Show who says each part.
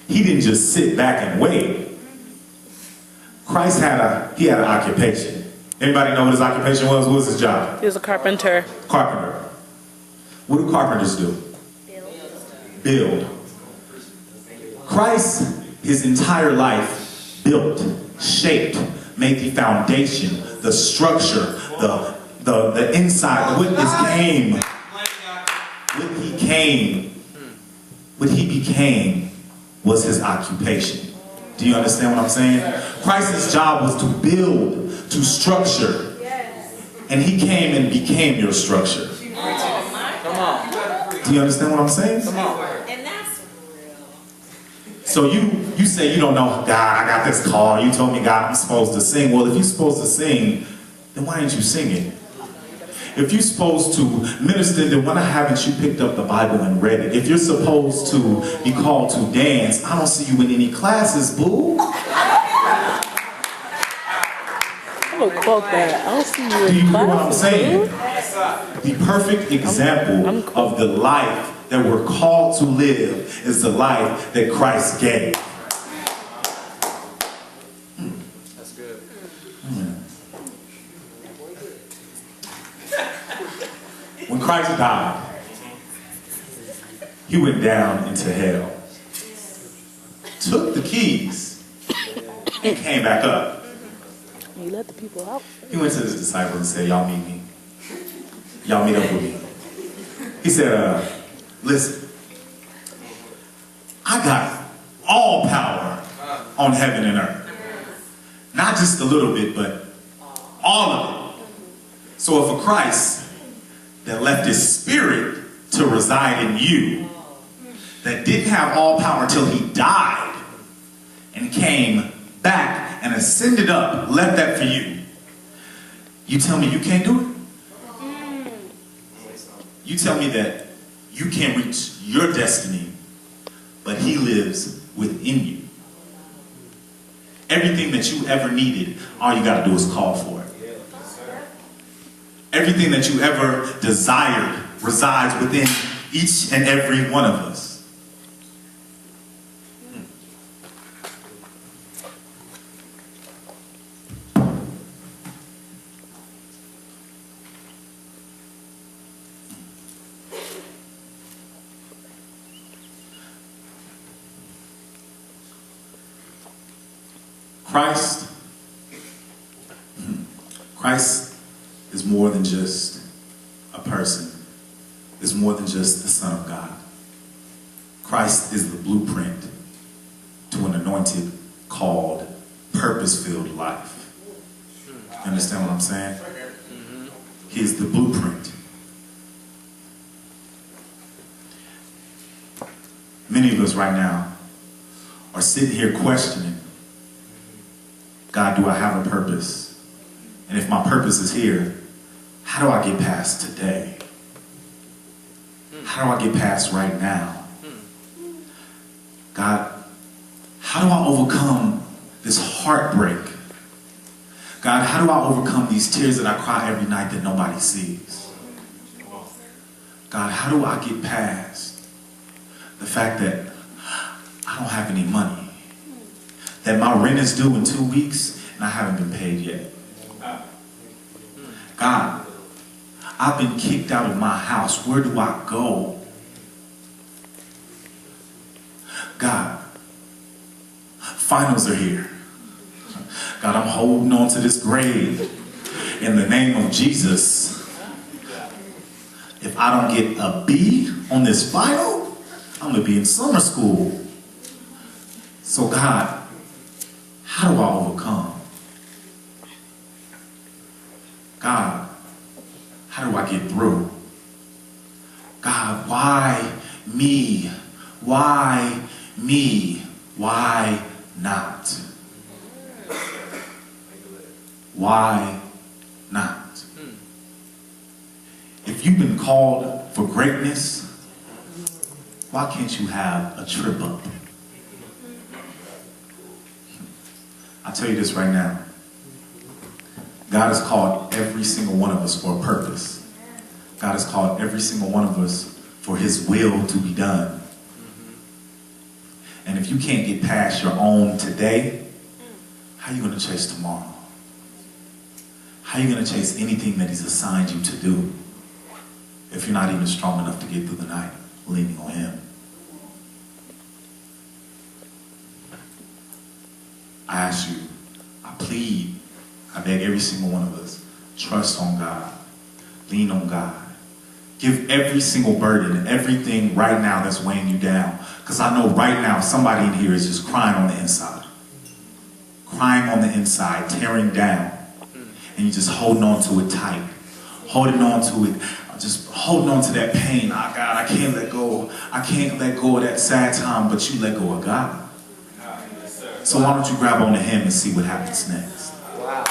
Speaker 1: He didn't just sit back and wait. Christ had an occupation. Anybody know what his occupation was? What was his job?
Speaker 2: He was a carpenter.
Speaker 1: Carpenter. What do carpenters do? Build. Christ, his entire life, built, shaped, made the foundation, the structure, the inside, what he became was his occupation. Do you understand what I'm saying? Christ's job was to build, to structure. And he came and became your structure.
Speaker 3: Come on.
Speaker 1: Do you understand what I'm saying?
Speaker 3: Come on.
Speaker 4: And that's real.
Speaker 1: So you say you don't know, God, I got this call. You told me, God, I'm supposed to sing. Well, if you're supposed to sing, then why ain't you singing? If you're supposed to minister, then why haven't you picked up the Bible and read it? If you're supposed to be called to dance, I don't see you in any classes, boo.
Speaker 2: I would quote that. I don't see you in
Speaker 1: Do you hear what I'm
Speaker 2: classes,
Speaker 1: saying?
Speaker 2: dude.
Speaker 1: The perfect example of the life that we're called to live is the life that Christ gave.
Speaker 3: That's good.
Speaker 1: When Christ died, he went down into hell, took the keys, and came back up.
Speaker 2: You let the people out.
Speaker 1: He went to his disciples and said, y'all meet me. Y'all meet up with me. He said, listen, I got all power on heaven and earth. Not just a little bit, but all of it. So if a Christ that left his spirit to reside in you, that didn't have all power until he died and came back and ascended up, left that for you. You tell me you can't do it? You tell me that you can't reach your destiny, but he lives within you. Everything that you ever needed, all you got to do is call for it. Everything that you ever desired resides within each and every one of us. Christ is more than just a person. Is more than just the Son of God. Christ is the blueprint to an anointed, called, purpose-filled life. You understand what I'm saying? He is the blueprint. Many of us right now are sitting here questioning, God, do I have a purpose? And if my purpose is here, how do I get past today? How do I get past right now? God, how do I overcome this heartbreak? God, how do I overcome these tears that I cry every night that nobody sees? God, how do I get past the fact that I don't have any money? That my rent is due in 2 weeks and I haven't been paid yet? God, I've been kicked out of my house. Where do I go? God, finals are here. God, I'm holding on to this grade in the name of Jesus. If I don't get a B on this final, I'm going to be in summer school. So God, how do I overcome? God, how do I get through? God, why me? Why me? Why not? Why not? If you've been called for greatness, why can't you have a trip up? I'll tell you this right now. God has called every single one of us for a purpose. God has called every single one of us for his will to be done. And if you can't get past your own today, how are you going to chase tomorrow? How are you going to chase anything that he's assigned you to do if you're not even strong enough to get through the night leaning on him? I ask you, I plead, I beg every single one of us, trust on God, lean on God. Give every single burden, everything right now that's weighing you down. Because I know right now somebody in here is just crying on the inside. Crying on the inside, tearing down. And you're just holding on to it tight. Holding on to it, just holding on to that pain. Oh God, I can't let go. I can't let go of that sad time, but you let go of God. So why don't you grab onto him and see what happens next?
Speaker 3: Wow.